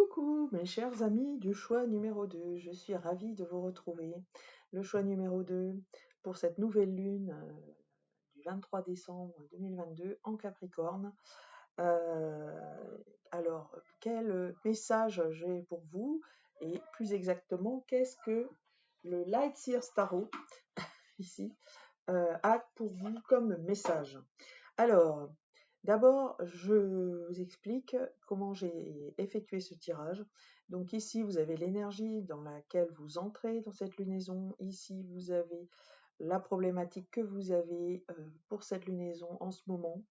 Coucou mes chers amis du choix numéro 2, je suis ravie de vous retrouver. Le choix numéro 2 pour cette nouvelle lune du 23 décembre 2022 en Capricorne. Alors, quel message j'ai pour vous et plus exactement, qu'est-ce que le Light Seers Tarot ici a pour vous comme message? Alors, d'abord, je vous explique comment j'ai effectué ce tirage. Donc ici, vous avez l'énergie dans laquelle vous entrez dans cette lunaison. Ici, vous avez la problématique que vous avez pour cette lunaison en ce moment.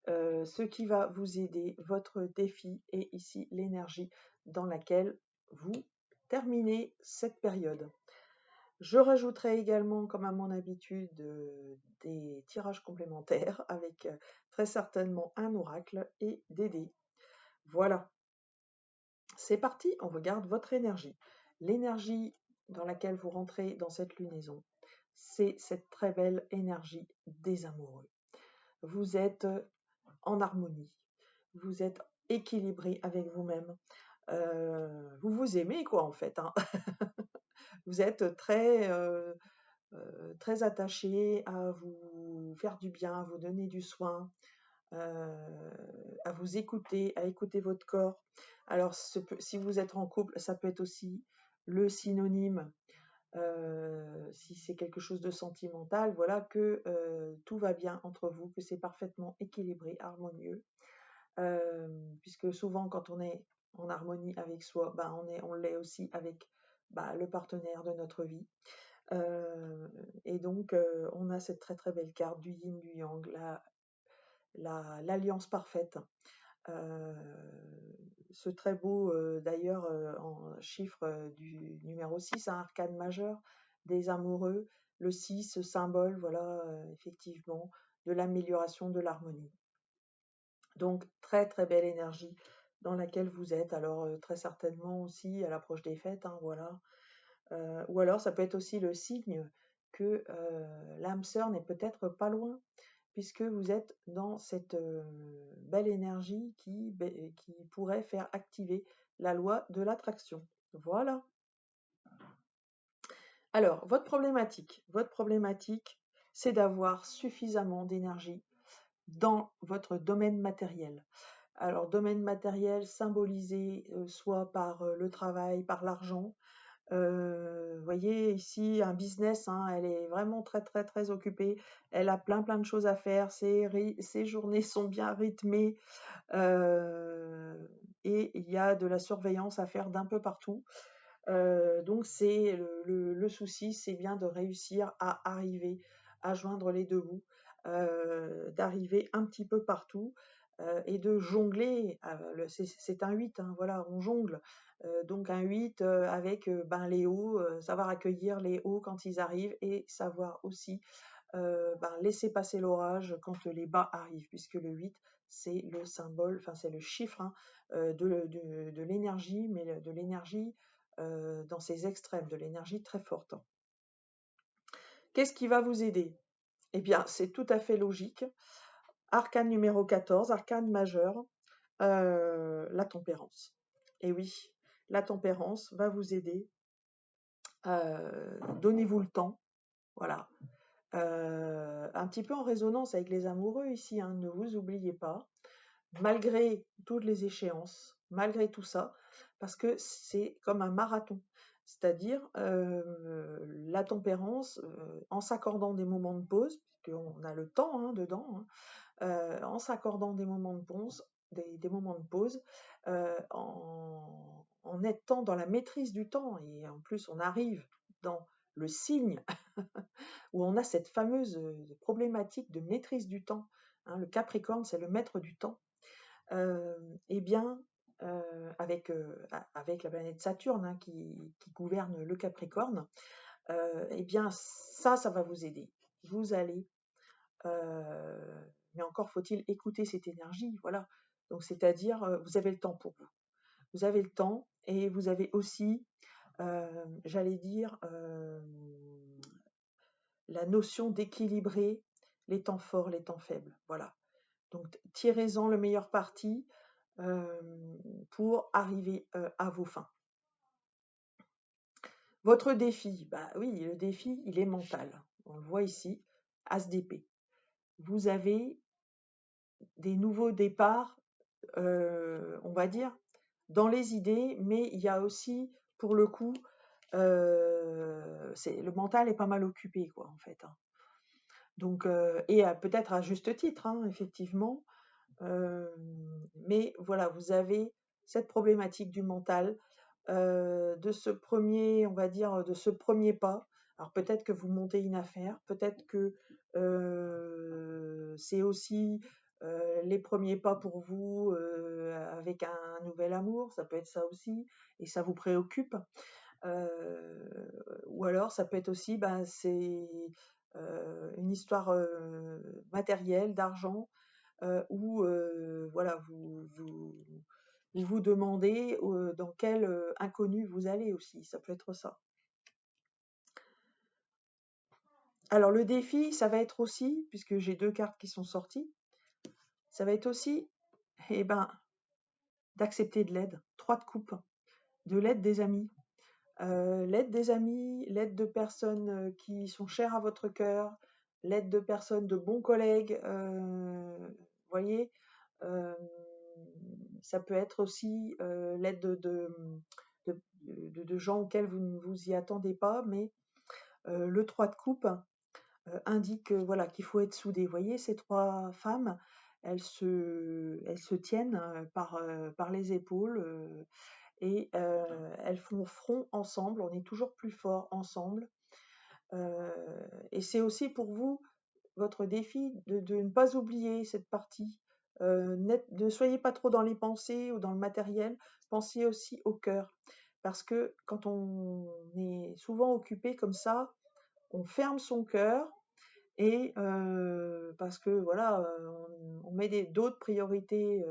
Ce qui va vous aider, votre défi, et ici l'énergie dans laquelle vous terminez cette période. Je rajouterai également, comme à mon habitude, des tirages complémentaires avec très certainement un oracle et des dés. Voilà, c'est parti, on regarde votre énergie. L'énergie dans laquelle vous rentrez dans cette lunaison, c'est cette très belle énergie des amoureux. Vous êtes en harmonie, vous êtes équilibré avec vous-même. Vous vous aimez quoi en fait, hein. Vous êtes très attaché à vous faire du bien, à vous donner du soin, à vous écouter, à écouter votre corps. Alors, si vous êtes en couple, ça peut être aussi le synonyme, si c'est quelque chose de sentimental, voilà, que tout va bien entre vous, que c'est parfaitement équilibré, harmonieux, puisque souvent quand on est en harmonie avec soi, ben, on l'est aussi avec le partenaire de notre vie. Et donc, on a cette très très belle carte du yin, du yang, l'alliance parfaite. Ce très beau, d'ailleurs, en chiffre du numéro 6, un arcane majeur des amoureux, le 6, symbole, voilà, effectivement, de l'amélioration de l'harmonie. Donc, très très belle énergie dans laquelle vous êtes. Alors, très certainement aussi à l'approche des fêtes, hein, voilà. Ou alors ça peut être aussi le signe que l'âme sœur n'est peut-être pas loin, puisque vous êtes dans cette belle énergie qui pourrait faire activer la loi de l'attraction. Voilà. Alors, votre problématique, c'est d'avoir suffisamment d'énergie dans votre domaine matériel. Alors, domaine matériel symbolisé soit par le travail, par l'argent. Vous voyez ici un business, hein, elle est vraiment très très très occupée. Elle a plein plein de choses à faire. Ses journées sont bien rythmées et il y a de la surveillance à faire d'un peu partout. Donc c'est le souci, c'est bien de réussir à arriver à joindre les deux bouts, d'arriver un petit peu partout et de jongler. C'est un 8, hein, voilà, on jongle. Donc un 8 avec les hauts, savoir accueillir les hauts quand ils arrivent et savoir aussi laisser passer l'orage quand les bas arrivent, puisque le 8, c'est le symbole, enfin c'est le chiffre, hein, de l'énergie, mais de l'énergie dans ses extrêmes, de l'énergie très forte. Qu'est-ce qui va vous aider? Eh bien, c'est tout à fait logique. Arcane numéro 14, arcane majeur, la tempérance. Et oui, la tempérance va vous aider. Donnez-vous le temps, voilà. Un petit peu en résonance avec les amoureux ici, hein, ne vous oubliez pas, malgré toutes les échéances, malgré tout ça, parce que c'est comme un marathon. C'est-à-dire la tempérance, en s'accordant des moments de pause, puisqu'on a le temps dedans, hein, en s'accordant des moments de pause, des moments de pause, en étant dans la maîtrise du temps, et en plus on arrive dans le signe où on a cette fameuse problématique de maîtrise du temps, hein, le Capricorne, c'est le maître du temps. Eh bien, avec la planète Saturne, hein, qui gouverne le Capricorne, eh bien, ça va vous aider. Vous allez, mais encore faut-il écouter cette énergie, voilà. Donc, c'est-à-dire, vous avez le temps pour vous. Vous avez le temps et vous avez aussi, j'allais dire, la notion d'équilibrer les temps forts, les temps faibles. Voilà. Donc, tirez-en le meilleur parti. pour arriver à vos fins. Votre défi, bah oui, le défi, il est mental. On le voit ici, As d'épée. Vous avez des nouveaux départs, on va dire, dans les idées, mais il y a aussi, pour le coup, le mental est pas mal occupé, quoi, en fait. Hein. Donc, et peut-être à juste titre, hein, effectivement. Mais voilà, vous avez cette problématique du mental, de ce premier, on va dire, de ce premier pas. Alors peut-être que vous montez une affaire, peut-être que c'est aussi les premiers pas pour vous avec un nouvel amour, ça peut être ça aussi, et ça vous préoccupe. Ou alors ça peut être aussi, ben, c'est une histoire matérielle, d'argent, où voilà, vous vous demandez dans quel inconnu vous allez aussi, ça peut être ça. Alors le défi, ça va être aussi, puisque j'ai 2 cartes qui sont sorties, ça va être aussi, eh ben, d'accepter de l'aide. 3 de coupe, de l'aide des amis. L'aide des amis, l'aide de personnes qui sont chères à votre cœur, l'aide de personnes, de bons collègues, voyez, euh, ça peut être aussi l'aide de gens auxquels vous ne vous y attendez pas, mais le 3 de coupe indique voilà, qu'il faut être soudé. Vous voyez, ces 3 femmes, elles se tiennent par les épaules et elles font front ensemble, on est toujours plus fort ensemble. Et c'est aussi pour vous, votre défi, de ne pas oublier cette partie. Ne soyez pas trop dans les pensées ou dans le matériel, pensez aussi au cœur. Parce que quand on est souvent occupé comme ça, on ferme son cœur et parce que voilà, on met d'autres priorités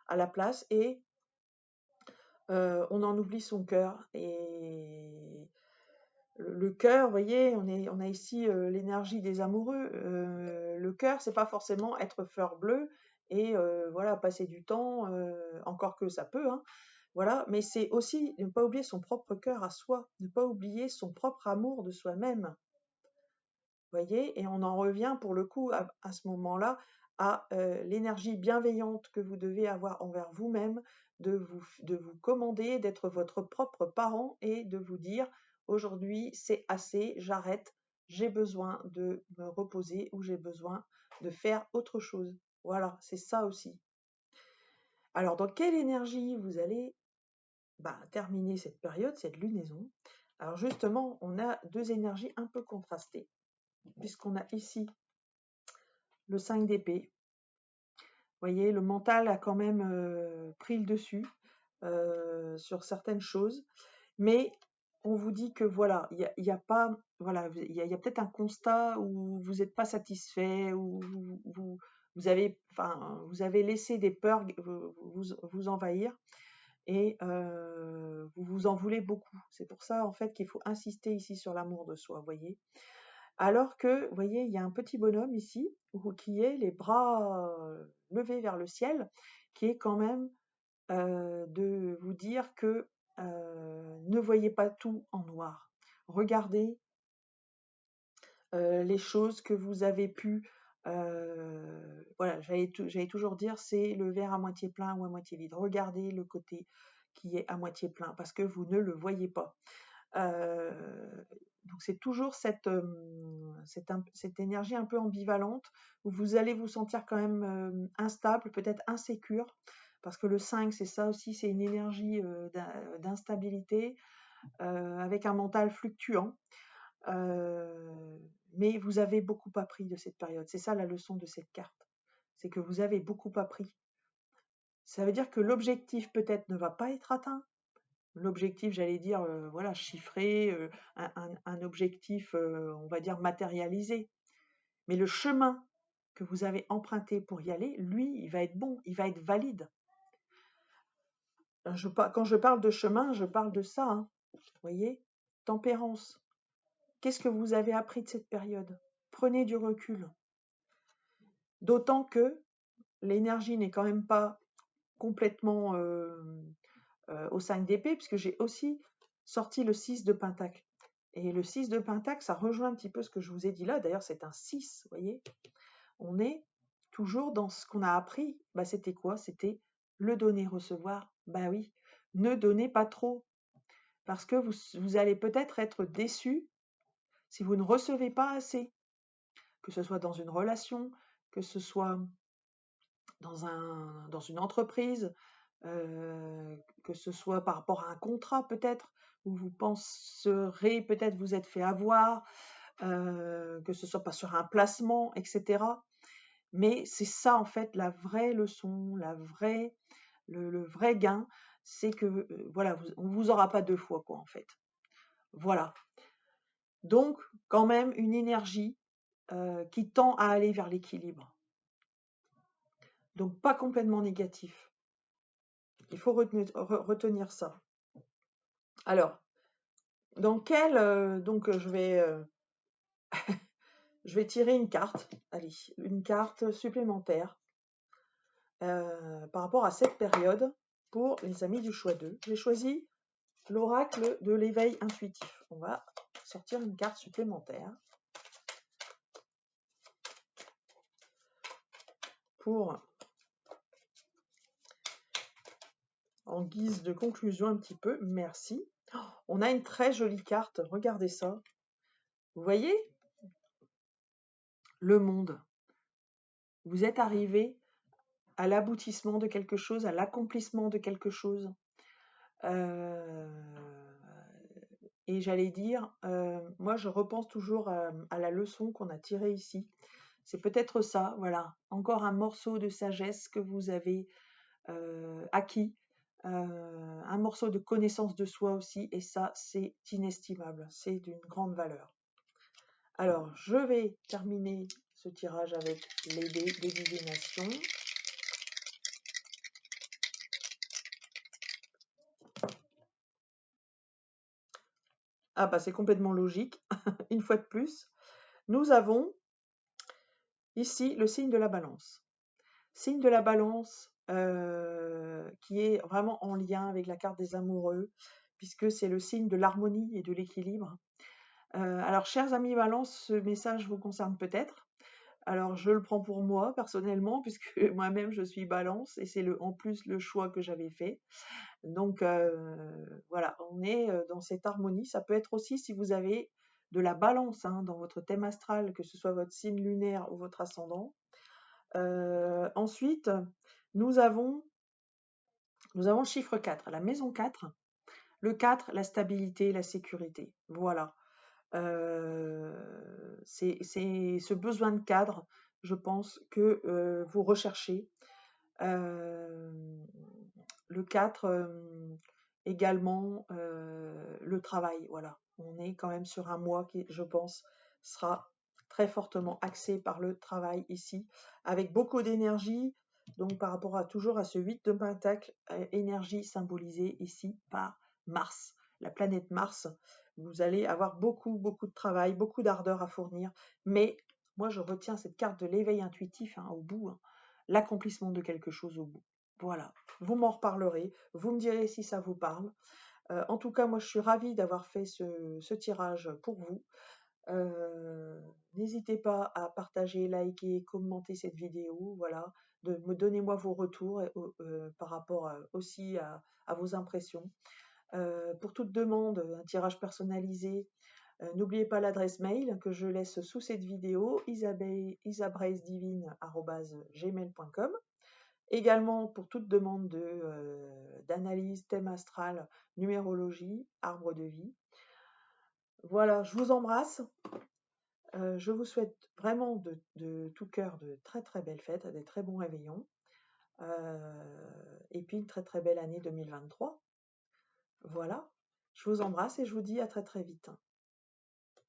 à la place et on en oublie son cœur. Et le cœur, vous voyez, on a ici l'énergie des amoureux. Le cœur, c'est pas forcément être fleur bleue et voilà, passer du temps, encore que ça peut, hein, voilà, mais c'est aussi ne pas oublier son propre cœur à soi, ne pas oublier son propre amour de soi-même, voyez, et on en revient pour le coup à ce moment-là à l'énergie bienveillante que vous devez avoir envers vous-même, de vous commander, d'être votre propre parent et de vous dire aujourd'hui c'est assez, j'arrête, j'ai besoin de me reposer ou j'ai besoin de faire autre chose. Voilà, c'est ça aussi. Alors dans quelle énergie vous allez terminer cette période, cette lunaison? Alors justement, on a 2 énergies un peu contrastées, puisqu'on a ici le 5 d'épée. Vous voyez, le mental a quand même pris le dessus sur certaines choses, mais on vous dit que voilà, il y a pas, voilà, il y a peut-être un constat où vous n'êtes pas satisfait, où vous avez, enfin, vous avez laissé des peurs vous envahir et vous vous en voulez beaucoup. C'est pour ça en fait qu'il faut insister ici sur l'amour de soi, vous voyez. Alors que, vous voyez, il y a un petit bonhomme ici, qui est les bras levés vers le ciel, qui est quand même de vous dire que ne voyez pas tout en noir. Regardez les choses que vous avez pu, voilà, j'allais toujours dire, c'est le verre à moitié plein ou à moitié vide. Regardez le côté qui est à moitié plein, parce que vous ne le voyez pas. Donc c'est toujours cette énergie un peu ambivalente où vous allez vous sentir quand même instable, peut-être insécure, parce que le 5, c'est ça aussi, c'est une énergie d'instabilité avec un mental fluctuant. Mais vous avez beaucoup appris de cette période. C'est ça la leçon de cette carte. C'est que vous avez beaucoup appris. Ça veut dire que l'objectif peut-être ne va pas être atteint, l'objectif, j'allais dire, voilà, chiffré, un objectif, on va dire matérialisé. Mais le chemin que vous avez emprunté pour y aller, lui, il va être bon, il va être valide. Quand je parle de chemin, je parle de ça, hein. Vous voyez? Tempérance. Qu'est-ce que vous avez appris de cette période? Prenez du recul. D'autant que l'énergie n'est quand même pas complètement au 5 d'épée, puisque j'ai aussi sorti le 6 de pentacle. Et le 6 de pentacle, ça rejoint un petit peu ce que je vous ai dit là. D'ailleurs, c'est un 6, vous voyez. On est toujours dans ce qu'on a appris. Bah, c'était quoi? C'était le donner, recevoir. Bah oui, ne donnez pas trop. Parce que vous allez peut-être être déçu si vous ne recevez pas assez. Que ce soit dans une relation, que ce soit dans une entreprise, que ce soit par rapport à un contrat peut-être, où vous penserez peut-être vous être fait avoir, que ce soit pas sur un placement, etc. Mais c'est ça en fait la vraie leçon, le vrai gain, c'est que voilà, on vous aura pas deux fois quoi en fait. Voilà. Donc quand même une énergie qui tend à aller vers l'équilibre. Donc pas complètement négatif. Il faut retenir ça. Alors, donc je vais tirer une carte, allez, une carte supplémentaire par rapport à cette période pour les amis du choix 2. J'ai choisi l'oracle de l'éveil intuitif. On va sortir une carte supplémentaire pour, en guise de conclusion un petit peu, merci. Oh, on a une très jolie carte, regardez ça. Vous voyez? Le monde. Vous êtes arrivé à l'aboutissement de quelque chose, à l'accomplissement de quelque chose. Et j'allais dire, moi je repense toujours à la leçon qu'on a tirée ici. C'est peut-être ça, voilà, encore un morceau de sagesse que vous avez acquis, un morceau de connaissance de soi aussi, et ça c'est inestimable, c'est d'une grande valeur. Alors, je vais terminer ce tirage avec les dés de divination. Ah bah c'est complètement logique, une fois de plus. Nous avons ici le signe de la balance. Signe de la balance qui est vraiment en lien avec la carte des amoureux, puisque c'est le signe de l'harmonie et de l'équilibre. Alors, chers amis balance, ce message vous concerne peut-être. Alors, je le prends pour moi, personnellement, puisque moi-même, je suis balance, et c'est en plus le choix que j'avais fait. Donc, voilà, on est dans cette harmonie. Ça peut être aussi si vous avez de la balance dans votre thème astral, que ce soit votre signe lunaire ou votre ascendant. Ensuite, nous avons le chiffre 4, la maison 4. Le 4, la stabilité, la sécurité. Voilà. C'est ce besoin de cadre, je pense, que vous recherchez. Le 4, également, le travail. Voilà. On est quand même sur un mois qui, je pense, sera très fortement axé par le travail ici, avec beaucoup d'énergie. Donc, par rapport toujours à ce 8 de pentacle, énergie symbolisée ici par Mars, la planète Mars. Vous allez avoir beaucoup de travail, beaucoup d'ardeur à fournir. Mais moi, je retiens cette carte de l'éveil intuitif au bout, l'accomplissement de quelque chose au bout. Voilà, vous m'en reparlerez, vous me direz si ça vous parle. En tout cas, moi, je suis ravie d'avoir fait ce tirage pour vous. N'hésitez pas à partager, liker, commenter cette vidéo, voilà, donnez-moi vos retours par rapport aussi à vos impressions. Pour toute demande, un tirage personnalisé, n'oubliez pas l'adresse mail que je laisse sous cette vidéo, isabraisdivine@gmail.com. Également pour toute demande d'analyse, thème astral, numérologie, arbre de vie. Voilà, je vous embrasse. Je vous souhaite vraiment de tout cœur de très belles fêtes, des très bons réveillons. Et puis une très belle année 2023. Voilà, je vous embrasse et je vous dis à très vite.